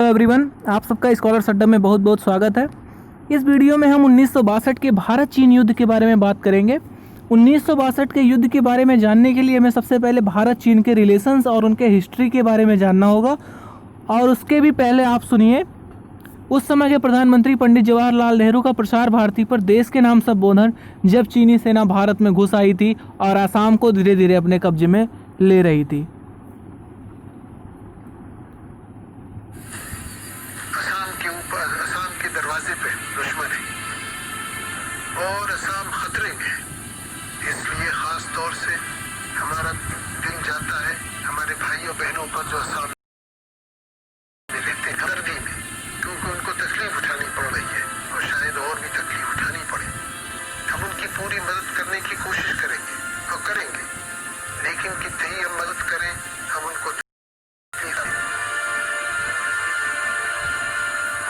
Hello everyone, आप सबका scholars अड्डा में बहुत बहुत स्वागत है। इस वीडियो में हम 1962 के भारत चीन युद्ध के बारे में बात करेंगे। 1962 के युद्ध के बारे में जानने के लिए हमें सबसे पहले भारत चीन के रिलेशंस और उनके हिस्ट्री के बारे में जानना होगा। और उसके भी पहले आप सुनिए, उस समय के प्रधानमंत्री पंडित जवाहरलाल नेहरू का प्रसार भारती पर देश के नाम संबोधन जब चीनी सेना भारत में घुस आई थी और आसाम को धीरे धीरे अपने कब्जे में ले रही थी। असम के दरवाजे पे दुश्मन है और असम खतरे में है, इसलिए खास तौर से हमारा दिल जाता है हमारे भाइयों बहनों पर जो असम में रहते हैं सर्दी में, क्योंकि उनको तकलीफ उठानी पड़ रही है और शायद और भी तकलीफ उठानी पड़े। हम उनकी पूरी मदद करने की कोशिश करेंगे और करेंगे, लेकिन कितनी ही हम मदद करें हम उनको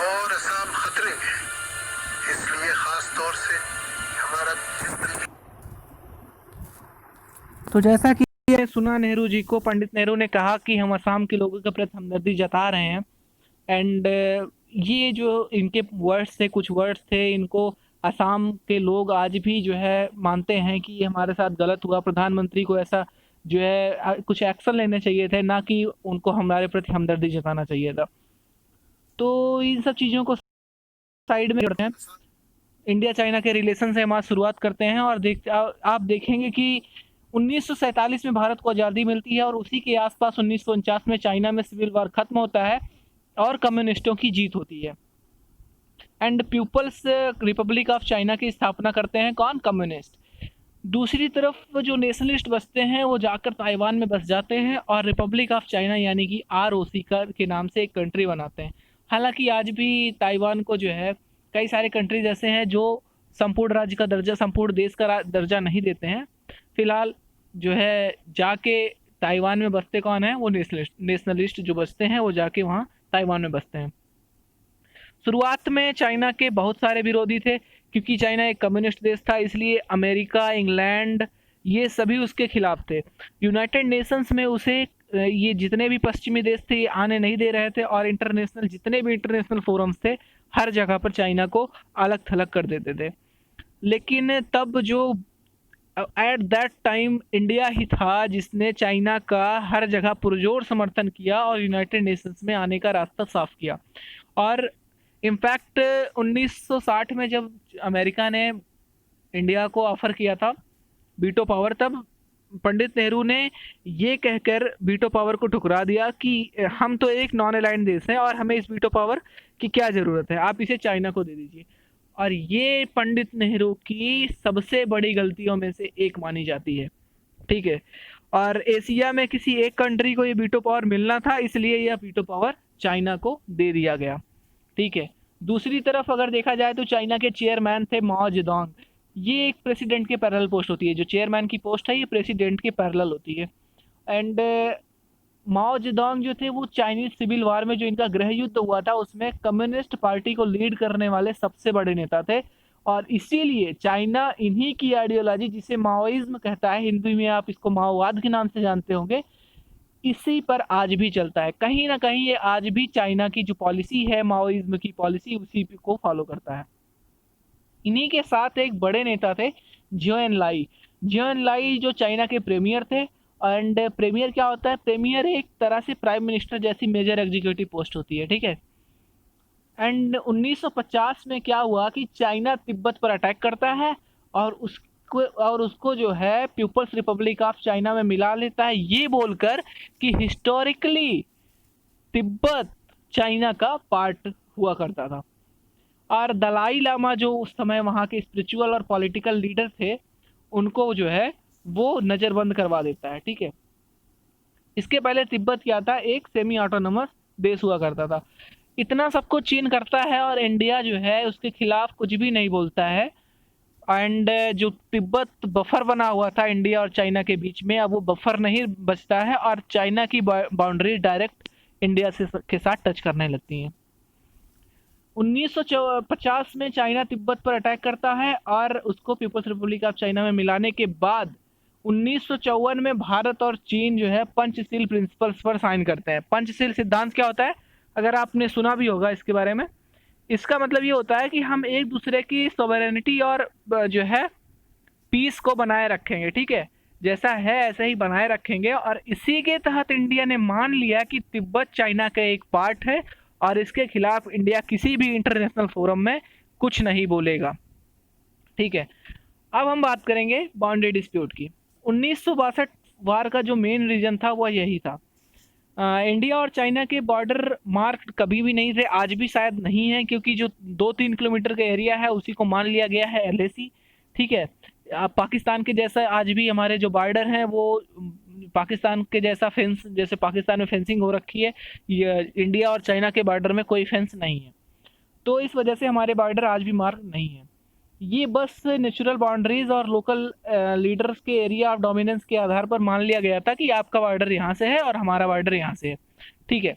और असम खतरे में है, इसलिए खास तौर से हमारा। तो जैसा कि सुना नेहरू जी को, पंडित नेहरू ने कहा कि हम असम के लोगों के प्रति हमदर्दी जता रहे हैं। एंड ये जो इनके वर्ड्स थे, कुछ वर्ड्स थे, इनको असम के लोग आज भी जो है मानते हैं कि ये हमारे साथ गलत हुआ। प्रधानमंत्री को ऐसा जो है कुछ एक्शन लेने चाहिए थे, ना कि उनको हमारे प्रति हमदर्दी जताना चाहिए था। तो इन सब चीज़ों को साइड में करते हैं, इंडिया चाइना के रिलेशन से हम आज शुरुआत करते हैं। और आप देखेंगे कि 1947 में भारत को आज़ादी मिलती है और उसी के आसपास 1949 में चाइना में सिविल वॉर खत्म होता है और कम्युनिस्टों की जीत होती है। And People's Republic of China की स्थापना करते हैं कौन? कम्युनिस्ट। दूसरी तरफ जो नेशनलिस्ट बसते हैं वो जाकर ताइवान में बस जाते हैं और रिपब्लिक ऑफ चाइना यानी कि ROC के नाम से एक कंट्री बनाते हैं। हालांकि आज भी ताइवान को जो है कई सारे कंट्रीज ऐसे हैं जो संपूर्ण राज्य का दर्जा, संपूर्ण देश का दर्जा नहीं देते हैं। फिलहाल जो है जाके ताइवान में बसते कौन है? वो नेशनलिस्ट जो बसते हैं वो जाके वहाँ ताइवान में बसते हैं। शुरुआत में चाइना के बहुत सारे विरोधी थे, क्योंकि चाइना एक कम्युनिस्ट देश था, इसलिए अमेरिका, इंग्लैंड, ये सभी उसके खिलाफ थे। यूनाइटेड नेशंस में उसे ये जितने भी पश्चिमी देश थे ये आने नहीं दे रहे थे, और इंटरनेशनल जितने भी इंटरनेशनल फोरम्स थे हर जगह पर चाइना को अलग थलग कर देते थे। लेकिन तब जो एट दैट टाइम इंडिया ही था जिसने चाइना का हर जगह पुरजोर समर्थन किया और यूनाइटेड नेशंस में आने का रास्ता साफ किया। और इनफैक्ट 1960 में जब अमेरिका ने इंडिया को ऑफर किया था वीटो पावर, तब पंडित नेहरू ने ये कहकर वीटो पावर को ठुकरा दिया कि हम तो एक नॉन अलाइंड देश हैं और हमें इस वीटो पावर की क्या ज़रूरत है, आप इसे चाइना को दे दीजिए। और ये पंडित नेहरू की सबसे बड़ी गलतियों में से एक मानी जाती है, ठीक है। और एशिया में किसी एक कंट्री को ये वीटो पावर मिलना था, इसलिए यह वीटो पावर चाइना को दे दिया गया, ठीक है। दूसरी तरफ अगर देखा जाए तो चाइना के चेयरमैन थे माओ जेडोंग। ये एक प्रेसिडेंट के पैरेलल पोस्ट होती है, जो चेयरमैन की पोस्ट है ये प्रेसिडेंट के पैरेलल होती है। एंड माओ जेडोंग जो थे वो चाइनीज सिविल वार में, जो इनका गृह युद्ध हुआ था, उसमें कम्युनिस्ट पार्टी को लीड करने वाले सबसे बड़े नेता थे। और इसीलिए चाइना इन्हीं की आइडियोलॉजी, जिसे माओइज्म कहता है, हिंदी में आप इसको माओवाद के नाम से जानते होंगे, इसी पर आज भी चलता है। कहीं ना कहीं ये आज भी चाइना की जो पॉलिसी है, माओइज्म की पॉलिसी, उसी को फॉलो करता है। इन्हीं के साथ एक बड़े नेता थे जियो एन लाई। जियो एन लाई जो चाइना के प्रीमियर थे। एंड प्रीमियर क्या होता है? प्रीमियर एक तरह से प्राइम मिनिस्टर जैसी मेजर एग्जीक्यूटिव पोस्ट होती है, ठीक है। एंड 1950 में क्या हुआ कि चाइना तिब्बत पर अटैक करता है और उसको जो है पीपल्स रिपब्लिक ऑफ चाइना में मिला लेता है, ये बोलकर कि हिस्टोरिकली तिब्बत चाइना का पार्ट हुआ करता था। और दलाई लामा जो उस समय वहाँ के स्पिरिचुअल और पॉलिटिकल लीडर थे, उनको जो है वो नज़रबंद करवा देता है, ठीक है। इसके पहले तिब्बत क्या था? एक सेमी ऑटोनोमस देश हुआ करता था। इतना सबको चीन करता है और इंडिया जो है उसके खिलाफ कुछ भी नहीं बोलता है। एंड जो तिब्बत बफर बना हुआ था इंडिया और चाइना के बीच में, अब वो बफर नहीं बचता है और चाइना की बाउंड्री डायरेक्ट इंडिया के साथ टच करने लगती हैं। 1950 में चाइना तिब्बत पर अटैक करता है और उसको पीपल्स रिपब्लिक ऑफ चाइना में मिलाने के बाद 1954 में भारत और चीन जो है पंचशील प्रिंसिपल्स पर साइन करते हैं। पंचशील सिद्धांत क्या होता है? अगर आपने सुना भी होगा इसके बारे में। इसका मतलब ये होता है कि हम एक दूसरे की सॉवरेनिटी और जो है पीस को बनाए रखेंगे, ठीक है, जैसा है ऐसे ही बनाए रखेंगे। और इसी के तहत इंडिया ने मान लिया कि तिब्बत चाइना का एक पार्ट है और इसके खिलाफ इंडिया किसी भी इंटरनेशनल फोरम में कुछ नहीं बोलेगा, ठीक है। अब हम बात करेंगे बाउंड्री डिस्प्यूट की। 1962 वार का जो मेन रीजन था वह यही था। इंडिया और चाइना के बॉर्डर मार्क कभी भी नहीं थे, आज भी शायद नहीं है, क्योंकि जो 2-3 किलोमीटर का एरिया है उसी को मान लिया गया है एलएसी, ठीक है। पाकिस्तान के जैसा आज भी हमारे जो बॉर्डर हैं वो पाकिस्तान के जैसा फेंस, जैसे पाकिस्तान में फेंसिंग हो रखी है, ये इंडिया और चाइना के बॉर्डर में कोई फेंस नहीं है, तो इस वजह से हमारे बॉर्डर आज भी मार्क नहीं है। ये बस नेचुरल बाउंड्रीज और लोकल लीडर्स के एरिया ऑफ डोमिनेंस के आधार पर मान लिया गया था कि आपका बॉर्डर यहाँ से है और हमारा बॉर्डर यहाँ से है, ठीक है।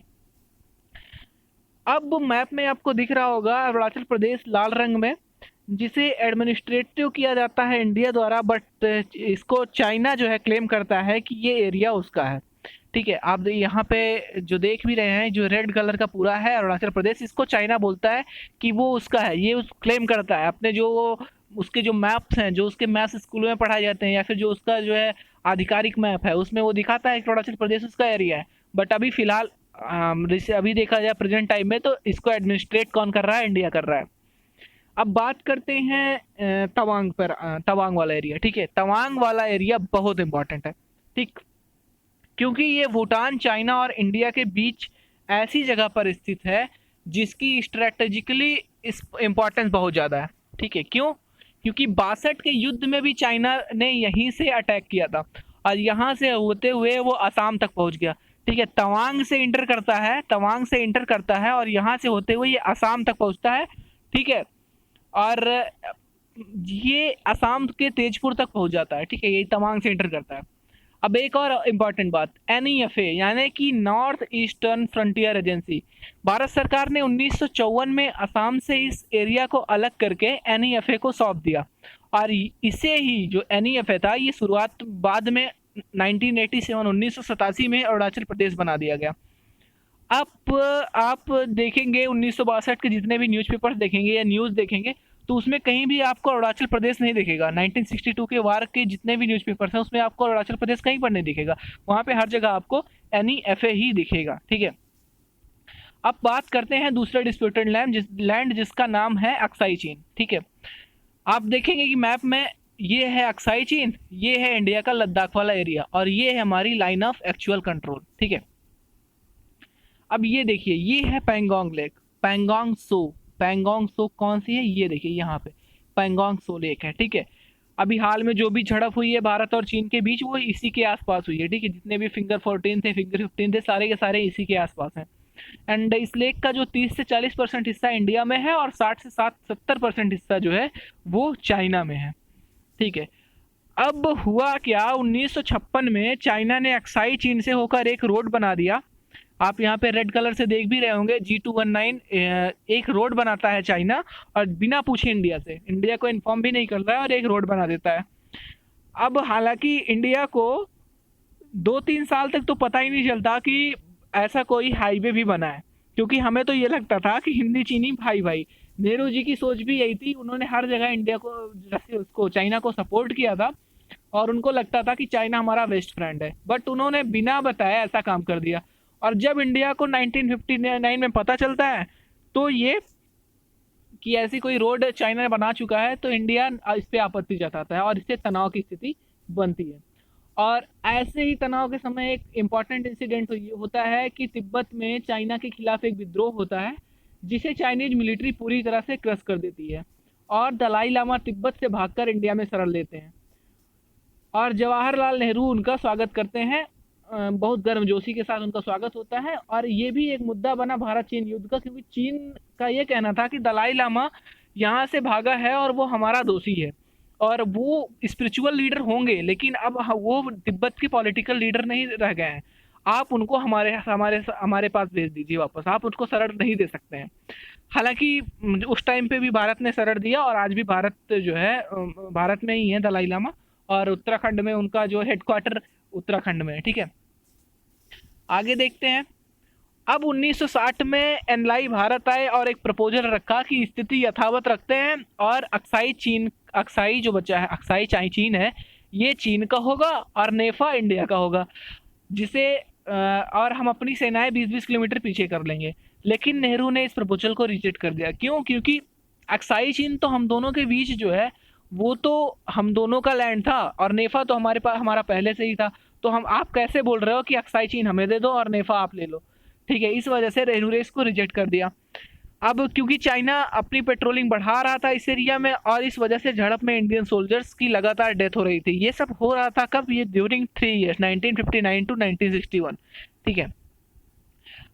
अब मैप में आपको दिख रहा होगा अरुणाचल प्रदेश लाल रंग में, जिसे एडमिनिस्ट्रेटिव किया जाता है इंडिया द्वारा, बट इसको चाइना जो है क्लेम करता है कि ये एरिया उसका है, ठीक है। आप यहाँ पे जो देख भी रहे हैं, जो रेड कलर का पूरा है अरुणाचल प्रदेश, इसको चाइना बोलता है कि वो उसका है, ये उस क्लेम करता है अपने जो उसके जो मैप्स हैं, जो उसके मैप्स स्कूलों में पढ़ाए जाते हैं या फिर जो उसका जो है आधिकारिक मैप है उसमें वो दिखाता है कि अरुणाचल प्रदेश उसका एरिया है। बट अभी फिलहाल जैसे अभी देखा जाए प्रेजेंट टाइम में, तो इसको एडमिनिस्ट्रेट कौन कर रहा है? इंडिया कर रहा है। अब बात करते हैं तवांग पर, तवांग वाला एरिया, ठीक है। तवांग वाला एरिया बहुत इंपॉर्टेंट है, ठीक, क्योंकि ये भूटान, चाइना और इंडिया के बीच ऐसी जगह पर स्थित है जिसकी स्ट्रेटेजिकली इम्पोर्टेंस बहुत ज़्यादा है, ठीक है। क्यों? क्योंकि 62 के युद्ध में भी चाइना ने यहीं से अटैक किया था और यहाँ से होते हुए वो असम तक पहुँच गया, ठीक है। तवांग से इंटर करता है, तवांग से इंटर करता है और यहाँ से होते हुए ये असम तक पहुँचता है, ठीक है। और ये असम के तेजपुर तक पहुँच जाता है, ठीक है, ये तवांग से इंटर करता है। अब एक और इम्पॉर्टेंट बात, NEFA यानी कि north eastern frontier agency, Bharat सरकार ने 1954 में असम से इस एरिया को अलग करके NEFA को सौंप दिया और इसे ही जो NEFA था ये शुरुआत बाद में 1987 में अरुणाचल प्रदेश बना दिया गया। अब आप देखेंगे 1962 के जितने भी न्यूज़पेपर्स देखेंगे या न्यूज़ देखेंगे तो उसमें कहीं भी आपको अरुणाचल प्रदेश नहीं दिखेगा। 1962 के वार के जितने भी न्यूज़पेपर्स हैं उसमें आपको अरुणाचल प्रदेश कहीं पर नहीं दिखेगा, वहाँ पे हर जगह आपको NEFA ही दिखेगा, ठीक है। अब बात करते हैं दूसरे डिस्प्यूटेड लैंड जिसका नाम है अक्साई चीन, ठीक है। आप देखेंगे कि मैप में ये है अक्साई चीन, ये है इंडिया का लद्दाख वाला एरिया और ये है हमारी लाइन ऑफ एक्चुअल कंट्रोल, ठीक है। अब ये देखिए, ये है पैंगोंग लेक, पैंगोंग सो कौन सी है? ये देखिए यहाँ पे पैंगोंग सो लेक है, ठीक है। अभी हाल में जो भी झड़प हुई है भारत और चीन के बीच वो इसी के आसपास हुई है, ठीक है। जितने भी फिंगर 14 थे, फिंगर 15 थे, सारे के सारे इसी के आसपास हैं। एंड इस लेक का जो 30 से 40% हिस्सा इंडिया में है और 60 से 70% हिस्सा जो है वो चाइना में है, ठीक है। अब हुआ क्या, 1956 में चाइना ने अक्साई चीन से होकर एक रोड बना दिया। आप यहाँ पे रेड कलर से देख भी रहे होंगे, G219 एक रोड बनाता है चाइना और बिना पूछे इंडिया से, इंडिया को इन्फॉर्म भी नहीं करता है और एक रोड बना देता है। अब हालांकि इंडिया को 2-3 साल तक तो पता ही नहीं चलता कि ऐसा कोई हाईवे भी बना है, क्योंकि हमें तो ये लगता था कि हिंदी चीनी भाई भाई। नेहरू जी की सोच भी यही थी, उन्होंने हर जगह इंडिया को, उसको चाइना को सपोर्ट किया था और उनको लगता था कि चाइना हमारा बेस्ट फ्रेंड है, बट उन्होंने बिना बताए ऐसा काम कर दिया। और जब इंडिया को 1959 में पता चलता है तो ये कि ऐसी कोई रोड चाइना ने बना चुका है तो इंडिया इस पे आपत्ति जताता है और इससे तनाव की स्थिति बनती है। और ऐसे ही तनाव के समय एक इम्पॉर्टेंट इंसिडेंट होता है कि तिब्बत में चाइना के खिलाफ एक विद्रोह होता है जिसे चाइनीज मिलिट्री पूरी तरह से क्रश कर देती है और दलाई लामा तिब्बत से भागकर इंडिया में शरण लेते हैं और जवाहरलाल नेहरू उनका स्वागत करते हैं। बहुत गर्मजोशी के साथ उनका स्वागत होता है और ये भी एक मुद्दा बना भारत चीन युद्ध का, क्योंकि चीन का ये कहना था कि दलाई लामा यहाँ से भागा है और वो हमारा दोषी है और वो स्पिरिचुअल लीडर होंगे, लेकिन अब वो तिब्बत के पॉलिटिकल लीडर नहीं रह गए हैं। आप उनको हमारे हमारे हमारे पास भेज दीजिए वापस, आप उनको शरण नहीं दे सकते हैं। हालांकि उस टाइम पे भी भारत ने शरण दिया और आज भी भारत जो है भारत में ही है दलाई लामा और उत्तराखंड में उनका जो हेडक्वार्टर उत्तराखंड में है, ठीक है। आगे देखते हैं। अब 1960 में एनलाई भारत आए और एक प्रपोजल रखा कि स्थिति यथावत रखते हैं और अक्साई जो बचा है, अक्साई चाहे चीन है, ये चीन का होगा और नेफा इंडिया का होगा, जिसे और हम अपनी सेनाएं 20-20 किलोमीटर पीछे कर लेंगे। लेकिन नेहरू ने इस प्रपोजल को रिजेक्ट कर दिया। क्यों? क्योंकि अक्साई चीन तो हम दोनों के बीच जो है वो तो हम दोनों का लैंड था और नेफा तो हमारे पास हमारा पहले से ही था। तो हम आप कैसे बोल रहे हो कि अक्साई चीन हमें दे दो और नेफा आप ले लो? ठीक है, इस वजह से नेहरू ने इसको रिजेक्ट कर दिया। अब क्योंकि चाइना अपनी पेट्रोलिंग बढ़ा रहा था इस एरिया में और इस वजह से झड़प में इंडियन सोल्जर्स की लगातार डेथ हो रही थी। ये सब हो रहा था कब? ये ड्यूरिंग 3 ईयर्स 1959 टू 1961। ठीक है,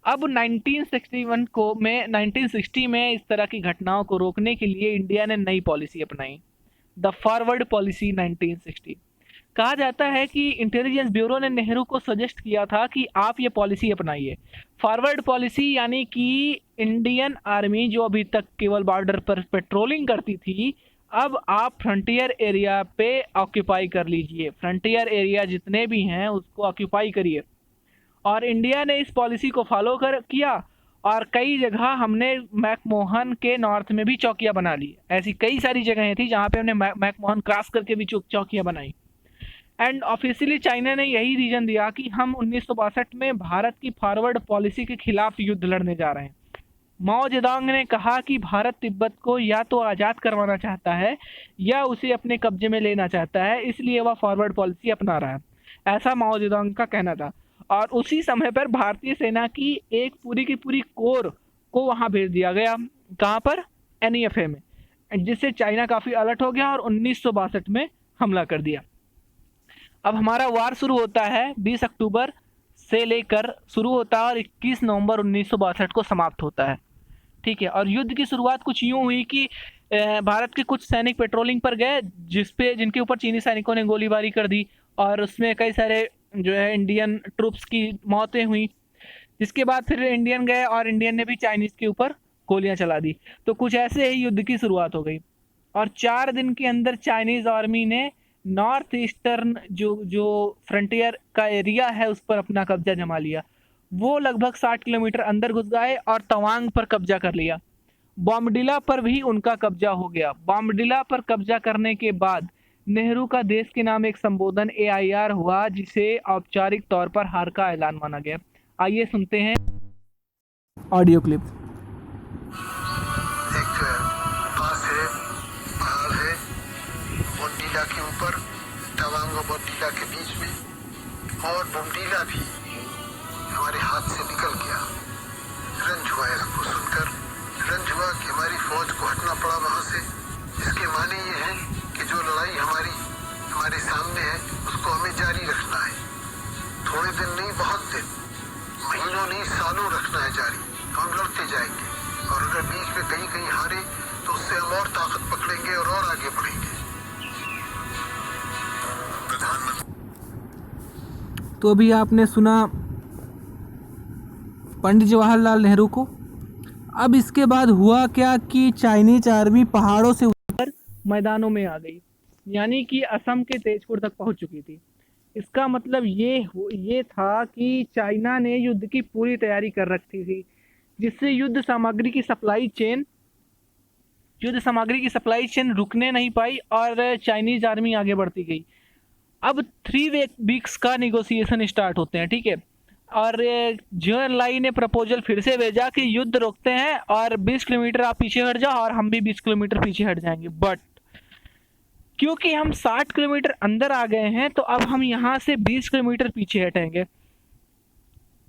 अब 1960 में इस तरह की घटनाओं को रोकने के लिए इंडिया ने नई पॉलिसी अपनाई, द फॉरवर्ड पॉलिसी 1960। कहा जाता है कि इंटेलिजेंस ब्यूरो ने नेहरू को सजेस्ट किया था कि आप ये पॉलिसी अपनाइए। फॉरवर्ड पॉलिसी यानी कि इंडियन आर्मी जो अभी तक केवल बॉर्डर पर पेट्रोलिंग करती थी, अब आप फ्रंटियर एरिया पे ऑक्यूपाई कर लीजिए, फ्रंटियर एरिया जितने भी हैं उसको ऑक्यूपाई करिए। और इंडिया ने इस पॉलिसी को फॉलो किया और कई जगह हमने मैकमोहन के नॉर्थ में भी चौकियां बना ली। ऐसी कई सारी जगहें थी जहां पे हमने मैकमोहन क्रॉस करके भी चौकियां बनाई। एंड ऑफिशियली चाइना ने यही रीजन दिया कि हम 1962 में भारत की फॉरवर्ड पॉलिसी के खिलाफ युद्ध लड़ने जा रहे हैं। माओ जेडोंग ने कहा कि भारत तिब्बत को या तो आज़ाद करवाना चाहता है या उसे अपने कब्जे में लेना चाहता है, इसलिए वह फॉरवर्ड पॉलिसी अपना रहा है, ऐसा माओ जेडोंग का कहना था। और उसी समय पर भारतीय सेना की एक पूरी की पूरी कोर को वहां भेज दिया गया। कहां पर? एनईएफए में, जिससे चाइना काफ़ी अलर्ट हो गया और 1962 में हमला कर दिया। अब हमारा वार शुरू होता है 20 अक्टूबर से लेकर शुरू होता है और 21 नवंबर 1962 को समाप्त होता है। ठीक है, और युद्ध की शुरुआत कुछ यूं हुई कि भारत के कुछ सैनिक पेट्रोलिंग पर गए जिनके ऊपर चीनी सैनिकों ने गोलीबारी कर दी और उसमें कई सारे जो है इंडियन ट्रूप्स की मौतें हुई। जिसके बाद फिर इंडियन गए और इंडियन ने भी चाइनीज़ के ऊपर गोलियां चला दी। तो कुछ ऐसे ही युद्ध की शुरुआत हो गई और 4 दिन के अंदर चाइनीज़ आर्मी ने नॉर्थ ईस्टर्न जो फ्रंटियर का एरिया है उस पर अपना कब्जा जमा लिया। वो लगभग 60 किलोमीटर अंदर घुस गए और तवांग पर कब्जा कर लिया। बॉम्बडिला पर भी उनका कब्जा हो गया। बॉम्बडिला पर कब्जा करने के बाद नेहरू का देश के नाम एक संबोधन AIR हुआ, जिसे औपचारिक तौर पर हार का ऐलान माना गया। आइए सुनते हैं ऑडियो क्लिप। एक पास है, पहाड़ है बोमडीला के ऊपर, तवांग और बोमडीला के बीच में, और बोमडीला भी हमारे हाथ से निकल गया। रंज हुआ इसको सुनकर, रंज हुआ कि हमारी फौज को हटना पड़ा वहाँ से। इसके माने ये हैं कि जो लड़ाई हमारे सामने है उसको हमें जारी रखना है। थोड़े दिन नहीं, बहुत दिन, महीनों नहीं, सालों रखना है जारी। हम लड़ते जाएंगे और अगर बीच में कहीं कहीं हारे तो उससे हम और ताकत पकड़ेंगे और आगे बढ़ेंगे। प्रधानमंत्री। तो अभी आपने सुना पंडित जवाहरलाल नेहरू को। अब इसके बाद हुआ क्या कि चाइनीज आर्मी पहाड़ों से ऊपर मैदानों में आ गई, यानी कि असम के तेजपुर तक पहुंच चुकी थी। इसका मतलब ये था कि चाइना ने युद्ध की पूरी तैयारी कर रखी थी, जिससे युद्ध सामग्री की सप्लाई चेन रुकने नहीं पाई और चाइनीज आर्मी आगे बढ़ती गई। अब 3 वीक्स का निगोसिएशन स्टार्ट होते हैं। ठीक है, और जन लाई ने प्रपोजल फिर से भेजा कि युद्ध रोकते हैं और 20 किलोमीटर आप पीछे हट जाओ और हम भी 20 किलोमीटर पीछे हट जाएंगे। बट क्योंकि हम 60 किलोमीटर अंदर आ गए हैं तो अब हम यहाँ से 20 किलोमीटर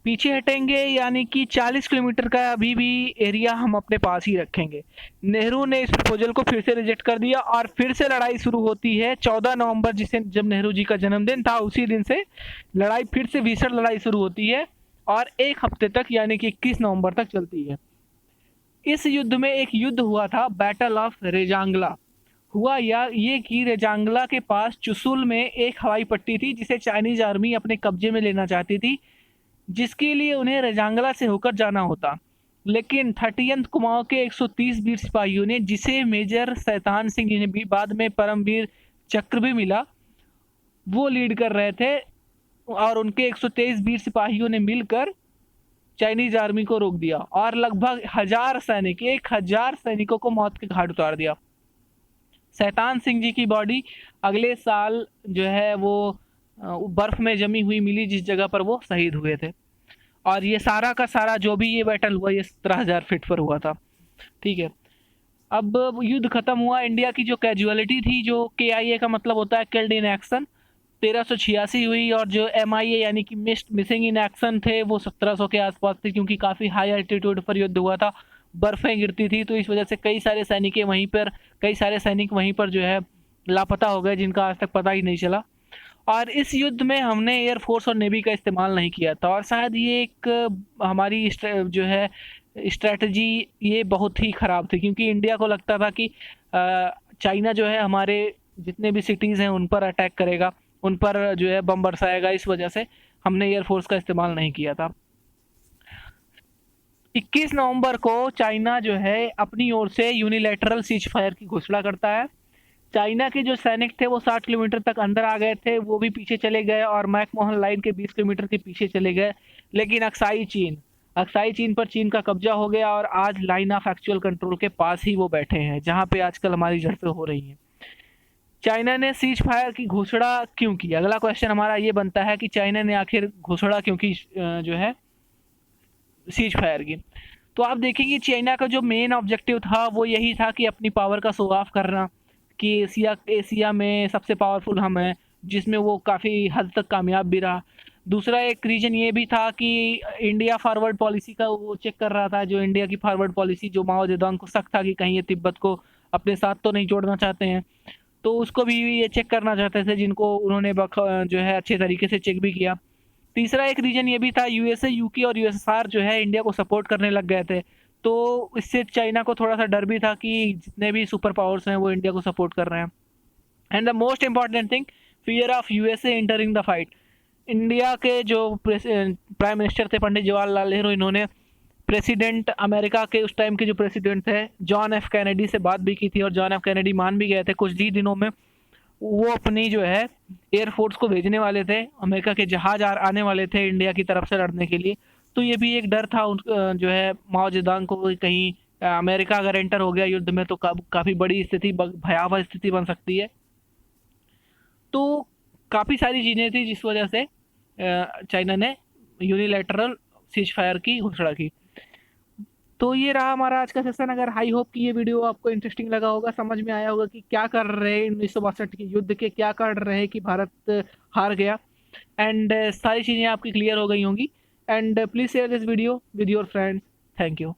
पीछे हटेंगे, यानी कि 40 किलोमीटर का अभी भी एरिया हम अपने पास ही रखेंगे। नेहरू ने इस प्रपोजल को फिर से रिजेक्ट कर दिया और फिर से लड़ाई शुरू होती है 14 नवंबर, जिसे जब नेहरू जी का जन्मदिन था उसी दिन से लड़ाई फिर से भीषण लड़ाई शुरू होती है और 1 हफ्ते तक यानी कि 21 नवंबर तक चलती है। इस युद्ध में एक युद्ध हुआ था, बैटल ऑफ रेजांगला हुआ, या ये कि रेजांगला के पास चुशुल में एक हवाई पट्टी थी जिसे चाइनीज आर्मी अपने कब्जे में लेना चाहती थी, जिसके लिए उन्हें रेजांगला से होकर जाना होता। लेकिन 30th कुमाऊं के 130 वीर सिपाहियों ने, जिसे मेजर शैतान सिंह जिन्हें भी बाद में परमवीर चक्र भी मिला, वो लीड कर रहे थे और उनके 123 वीर सिपाहियों ने मिलकर चाइनीज आर्मी को रोक दिया और लगभग 1000 सैनिकों को मौत के घाट उतार दिया। शैतान सिंह जी की बॉडी अगले साल जो है वो बर्फ में जमी हुई मिली, जिस जगह पर वो शहीद हुए थे। और ये सारा का सारा जो भी ये बैटल हुआ, ये 17,000 फीट पर हुआ था। ठीक है, अब युद्ध खत्म हुआ। इंडिया की जो कैजुअलिटी थी, जो KIA का मतलब होता है किल्ड इन एक्शन, 1386 हुई। और जो MIA यानी कि मिसिंग इन एक्शन थे, वो 1700 के आसपास थे, क्योंकि काफ़ी हाई एल्टीट्यूड पर युद्ध हुआ था, बर्फ़ें गिरती थी, तो इस वजह से कई सारे सैनिक वहीं पर जो है लापता हो गए, जिनका आज तक पता ही नहीं चला। और इस युद्ध में हमने एयरफोर्स और नेवी का इस्तेमाल नहीं किया था, और शायद ये एक हमारी जो है स्ट्रेटजी ये बहुत ही ख़राब थी, क्योंकि इंडिया को लगता था कि चाइना जो है हमारे जितने भी सिटीज़ हैं उन पर अटैक करेगा, उन पर जो है बम बरसाएगा। इस वजह से हमने एयरफोर्स का इस्तेमाल नहीं किया था। 21 नवंबर को चाइना जो है अपनी ओर से यूनिलैटरल सीज फायर की घोषणा करता है। चाइना के जो सैनिक थे वो 60 किलोमीटर तक अंदर आ गए थे, वो भी पीछे चले गए, और मैकमोहन लाइन के 20 किलोमीटर के पीछे चले गए। लेकिन अक्साई चीन पर चीन का कब्जा हो गया, और आज लाइन ऑफ एक्चुअल कंट्रोल के पास ही वो बैठे हैं, जहां पे आजकल हमारी झड़पें हो रही हैं। चाइना ने सीज फायर की घोषणा क्यों की? अगला क्वेश्चन हमारा ये बनता है कि चाइना ने आखिर घोषणा क्यों की जो है सीज फायर की। तो आप देखेंगे चाइना का जो मेन ऑब्जेक्टिव था वो यही था कि अपनी पावर का शो ऑफ करना, कि एशिया में सबसे पावरफुल हम हैं, जिसमें वो काफ़ी हद तक कामयाब भी रहा। दूसरा एक रीज़न ये भी था कि इंडिया फॉरवर्ड पॉलिसी का वो चेक कर रहा था, जो इंडिया की फॉरवर्ड पॉलिसी, जो माओ जेडोंग को शक था कि कहीं ये तिब्बत को अपने साथ तो नहीं जोड़ना चाहते हैं, तो उसको भी ये चेक करना चाहते थे, जिनको उन्होंने जो है अच्छे तरीके से चेक भी किया। तीसरा एक रीज़न ये भी था, USA, UK और USSR जो है इंडिया को सपोर्ट करने लग गए थे, तो इससे चाइना को थोड़ा सा डर भी था कि जितने भी सुपर पावर्स हैं वो इंडिया को सपोर्ट कर रहे हैं। And the most important thing, fear of USA entering the fight. India के जो प्राइम मिनिस्टर थे पंडित जवाहरलाल नेहरू, इन्होंने प्रेसिडेंट अमेरिका के उस टाइम के जो प्रेसिडेंट थे जॉन F कैनेडी से बात भी की थी, और जॉन F कैनेडी मान भी गए थे। कुछ ही दिनों में वो अपनी जो है एयरफोर्स को भेजने वाले थे, अमेरिका के जहाज आने वाले थे इंडिया की तरफ से लड़ने के लिए। तो ये भी एक डर था जो है माओ जेडोंग को, कहीं अमेरिका अगर एंटर हो गया युद्ध में तो काफ़ी बड़ी स्थिति, भयावह स्थिति बन सकती है। तो काफ़ी सारी चीज़ें थी जिस वजह से चाइना ने यूनिलैटरल सीज फायर की घोषणा की। तो ये रहा हमारा आज का सेशन। अगर आई होप कि ये वीडियो आपको इंटरेस्टिंग लगा होगा, समझ में आया होगा कि क्या कर रहे हैं 1962 के युद्ध के, क्या कर रहे हैं कि भारत हार गया, एंड सारी चीज़ें आपकी क्लियर हो गई होंगी। And please share this video with your friends. Thank you.